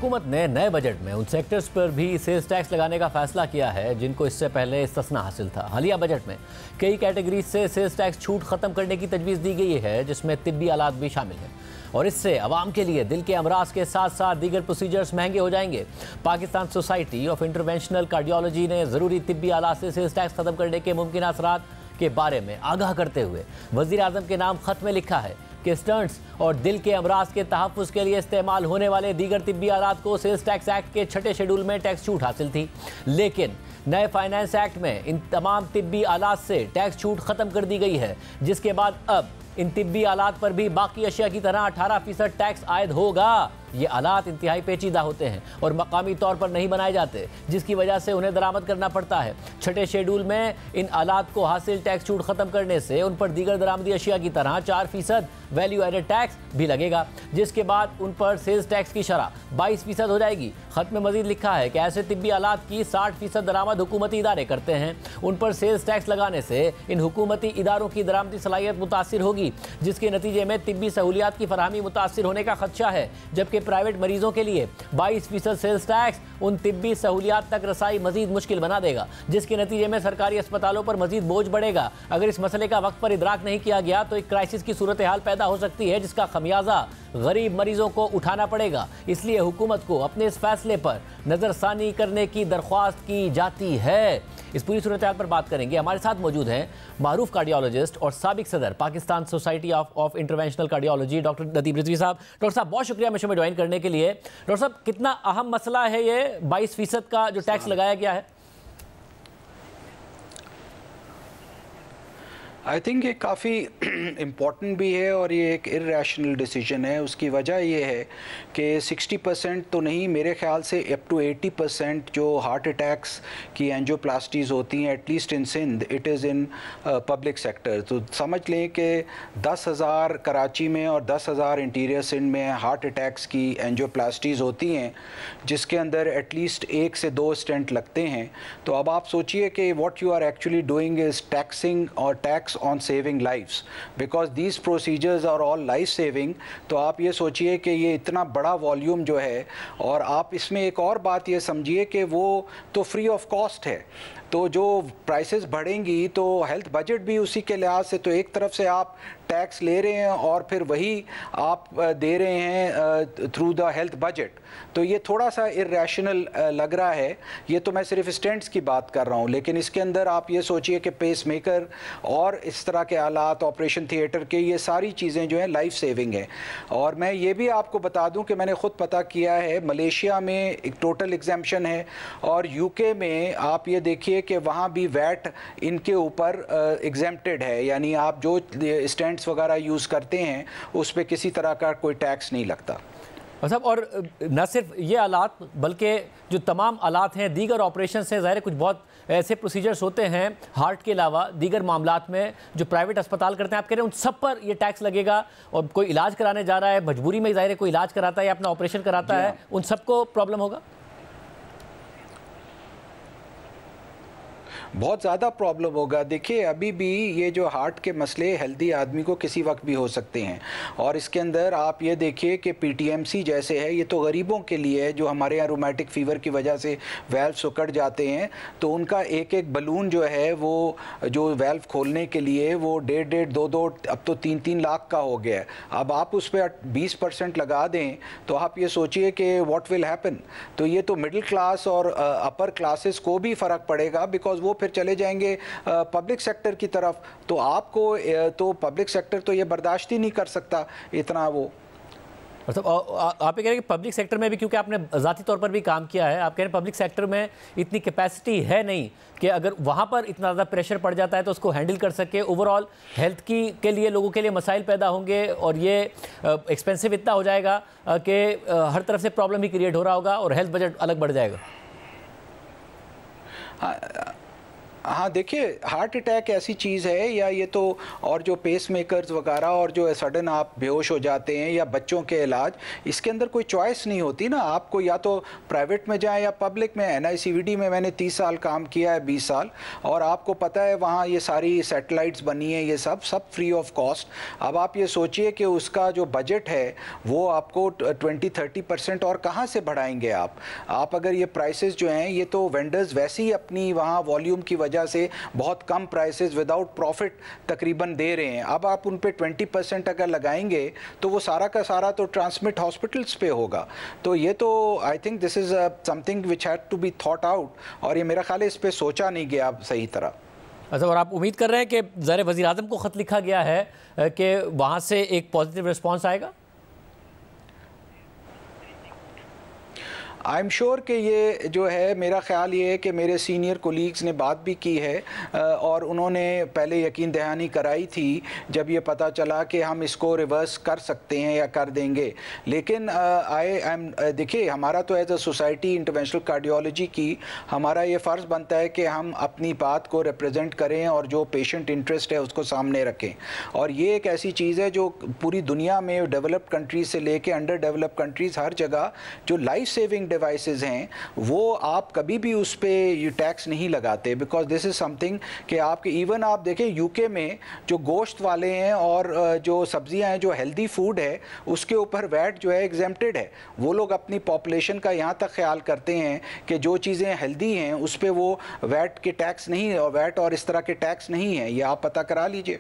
हुकूमत ने नए बजट में उन सेक्टर्स पर भी सेल्स टैक्स लगाने का फैसला किया है जिनको इससे पहले इस्तिस्ना हासिल था। हालिया बजट में कई कैटेगरीज से सेल्स टैक्स छूट खत्म करने की तजवीज़ दी गई है, जिसमें तिब्बी आलात भी शामिल हैं और इससे अवाम के लिए दिल के अमराज के साथ साथ दीगर प्रोसीजर्स महंगे हो जाएंगे। Pakistan society of interventional cardiology ने ज़रूरी तिब्बी आलात से सेल्स टैक्स खत्म करने के मुमकिन असरात के बारे में आगाह करते हुए वज़ीर आज़म के नाम खत में लिखा है कि स्टंट्स और दिल के अमराज के तहफ़्फ़ुज़ के लिए इस्तेमाल होने वाले दीगर तिब्बी आलात को सेल्स टैक्स एक्ट के 6 शेड्यूल में टैक्स छूट हासिल थी, लेकिन नए फाइनेंस एक्ट में इन तमाम तिब्बी आलात से टैक्स छूट ख़त्म कर दी गई है, जिसके बाद अब इन तिब्बी आलात पर भी बाकी अशिया की तरह 18% टैक्स आयद होगा। ये आलात इंतहाई पेचीदा होते हैं और मकामी तौर पर नहीं बनाए जाते, जिसकी वजह से उन्हें दरामद करना पड़ता है। 6 शेड्यूल में इन आलात को हासिल टैक्स छूट ख़त्म करने से उन पर दीगर दरामदी अशिया की तरह 4% वैल्यू एडेड टैक्स भी लगेगा, जिसके बाद उन पर सेल्स टैक्स की शरह 22% हो जाएगी। खत में मजीद लिखा है कि ऐसे तिब्बी आलात की 60% दरामद हुकूमती इदारे करते हैं। उन पर सेल्स टैक्स लगाने से इन हुकूमती इदारों की दरामदी सलाहियत मुतासिर होगी, जिसके नतीजे में तिब्बी सहूलियात की फराहमी मुतासिर होने का खदशा है, जबकि प्राइवेट मरीजों के लिए 22% सेल्स टैक्स उन तिब्बी सहूलियात तक रसाई मजीद मुश्किल बना देगा, जिसके नतीजे में सरकारी अस्पतालों पर मजीद बोझ बढ़ेगा। अगर इस मसले का वक्त पर इदराक नहीं किया गया तो एक क्राइसिस की सूरत हाल पैदा हो सकती है, जिसका खमियाजा गरीब मरीजों को उठाना पड़ेगा। इसलिए हुकूमत को अपने इस फैसले पर नज़रसानी करने की दरख्वास्त की जाती है। इस पूरी सूरत हाल पर बात करेंगे। हमारे साथ मौजूद हैं मारूफ कार्डियोलॉजिस्ट और साबिक सदर Pakistan society of interventional cardiology doctor Nadeem Rizvi साहब। डॉक्टर साहब, बहुत शुक्रिया मिशन में ज्वाइन करने के लिए। डॉक्टर साहब, कितना अहम मसला है ये 22% का जो टैक्स लगाया गया है? आई थिंक ये काफ़ी इम्पॉर्टेंट भी है और ये एक इर्रेशनल डिसीजन है। उसकी वजह ये है कि 60% तो नहीं, मेरे ख्याल से अप टू 80% जो हार्ट अटैक्स की एंजियोप्लास्टीज होती हैं, at least in Sindh, it is in public sector. तो समझ लें कि 10,000 कराची में और 10,000 इंटीरियर सिंध में हार्ट अटैक्स की एंजियोप्लास्टीज होती हैं, जिसके अंदर एटलीस्ट 1 से 2 स्टेंट लगते हैं। तो अब आप सोचिए कि what you are actually doing is taxing और tax on saving lives, because these procedures are all life saving। तो आप ये सोचिए कि ये इतना बड़ा वॉल्यूम जो है, और आप इसमें एक और बात ये समझिए कि वो तो फ्री ऑफ कॉस्ट है। तो जो प्राइसेस बढ़ेंगी तो हेल्थ बजट भी उसी के लिहाज से, तो एक तरफ से आप टैक्स ले रहे हैं और फिर वही आप दे रहे हैं थ्रू द हेल्थ बजट। तो ये थोड़ा सा इर्रेशनल लग रहा है। ये तो मैं सिर्फ स्टेंट्स की बात कर रहा हूँ, लेकिन इसके अंदर आप ये सोचिए कि पेस मेकर और इस तरह के आलात, ऑपरेशन थिएटर के, ये सारी चीज़ें जो हैं लाइफ सेविंग हैं। और मैं ये भी आपको बता दूं कि मैंने ख़ुद पता किया है, मलेशिया में एक टोटल एग्जेम्पशन है और यूके में आप ये देखिए कि वहाँ भी वैट इनके ऊपर एग्जेम्प्टेड है, यानी आप जो स्टेंट्स वगैरह यूज़ करते हैं उस पर किसी तरह का कोई टैक्स नहीं लगता। साहब, और न सिर्फ ये आलात बल्कि जो तमाम आलात हैं, दीगर ऑपरेशन से ज़ाहिर कुछ बहुत ऐसे प्रोसीजर्स होते हैं हार्ट के अलावा दीगर मामलात में जो प्राइवेट अस्पताल करते हैं, आप कह रहे हैं उन सब पर ये टैक्स लगेगा? और कोई इलाज कराने जा रहा है, मजबूरी में ज़ाहिर कोई इलाज कराता है या अपना ऑपरेशन कराता है, उन सबको प्रॉब्लम होगा? बहुत ज़्यादा प्रॉब्लम होगा। देखिए, अभी भी ये जो हार्ट के मसले हेल्दी आदमी को किसी वक्त भी हो सकते हैं, और इसके अंदर आप ये देखिए कि पीटीएमसी जैसे है, ये तो गरीबों के लिए है जो हमारे यहाँ रोमेटिक फ़ीवर की वजह से वेल्व सुकड़ जाते हैं, तो उनका एक एक बलून जो है वो जो वेल्व खोलने के लिए वो 1.5, 2, अब तो 3 लाख का हो गया है। अब आप उस पर 20% लगा दें तो आप ये सोचिए कि व्हाट विल हैपन। तो ये तो मिडिल क्लास और अपर क्लासेस को भी फ़र्क पड़ेगा, बिकॉज वो फिर चले जाएंगे पब्लिक सेक्टर की तरफ। तो आपको तो पब्लिक सेक्टर तो ये बर्दाश्त ही नहीं कर सकता इतना वो। मतलब आप ये कह रहे हैं कि पब्लिक सेक्टर में भी, क्योंकि आपने ज़ाती तौर पर भी काम किया है, आप कह रहे हैं पब्लिक सेक्टर में इतनी कैपेसिटी है नहीं कि अगर वहाँ पर इतना ज़्यादा प्रेशर पड़ जाता है तो उसको हैंडल कर सके। ओवरऑल हेल्थ की के लिए लोगों के लिए मसाइल पैदा होंगे और ये एक्सपेंसिव इतना हो जाएगा कि हर तरफ से प्रॉब्लम ही क्रिएट हो रहा होगा और हेल्थ बजट अलग बढ़ जाएगा। ہاں دیکھیے ہارٹ اٹیک ایسی چیز ہے یا یہ تو اور جو پیس میکرز وغیرہ اور جو سڈن آپ بے ہوش ہو جاتے ہیں یا بچوں کے علاج اس کے اندر کوئی چوائس نہیں ہوتی نا آپ کو یا تو پرائیویٹ میں جائیں یا پبلک میں NICVD میں نے 30 سال کام کیا ہے 20 سال اور آپ کو پتہ ہے وہاں یہ ساری سیٹلائٹس بنی ہیں یہ سب فری آف کاسٹ اب آپ یہ سوچئے کہ اس کا جو بجٹ ہے وہ آپ کو 20-30% اور کہاں سے بڑھائیں گے آپ اگر یہ پرائسز جو ہیں یہ تو وینڈرز ویسے ہی اپنی وہاں والیوم کی وجہ سے بہت کم پرائسز وداؤٹ پروفٹ تقریباً دے رہے ہیں اب آپ ان پہ 20% اگر لگائیں گے تو وہ سارا کا سارا تو ٹرانسمٹ ہاسپٹلس پہ ہوگا تو یہ تو I think this is something which had to be thought out اور یہ میرا خیال ہے اس پہ سوچا نہیں گیا صحیح طرح. اچھا اور آپ امید کر رہے ہیں کہ زیر وزیر اعظم کو خط لکھا گیا ہے کہ وہاں سے ایک پازیٹیو رسپانس آئے گا؟ آئی ایم شیور کہ یہ جو ہے میرا خیال یہ ہے کہ میرے سینئر کولیگز نے بات بھی کی ہے اور انہوں نے پہلے یقین دہانی کرائی تھی جب یہ پتہ چلا کہ ہم اس کو ریورس کر سکتے ہیں یا کر دیں گے لیکن دیکھیے ہمارا تو ایز اے سوسائٹی انٹرونشنل کارڈیولوجی کی ہمارا یہ فرض بنتا ہے کہ ہم اپنی بات کو ریپرزینٹ کریں اور جو پیشنٹ انٹرسٹ ہے اس کو سامنے رکھیں اور یہ ایک ایسی چیز ہے جو پوری دنیا میں ڈیولپڈ کنٹریز سے لے کے انڈر ڈیولپڈ کنٹریز ہر جگہ جو لائف سیونگ ڈیوائسز ہیں وہ آپ کبھی بھی اس پہ یہ ٹیکس نہیں لگاتے because this is some thing کہ آپ کے ایون آپ دیکھیں UK میں جو گوشت والے ہیں اور جو سبزیاں ہیں جو ہیلدی فوڈ ہے اس کے اوپر ویٹ جو ہے ایگزیمپٹڈ ہے وہ لوگ اپنی پاپولیشن کا یہاں تک خیال کرتے ہیں کہ جو چیزیں ہیلدی ہیں اس پہ وہ ویٹ کے ٹیکس نہیں اور ویٹ اور اس طرح کے ٹیکس نہیں ہیں یہ آپ پتہ کرا لیجئے.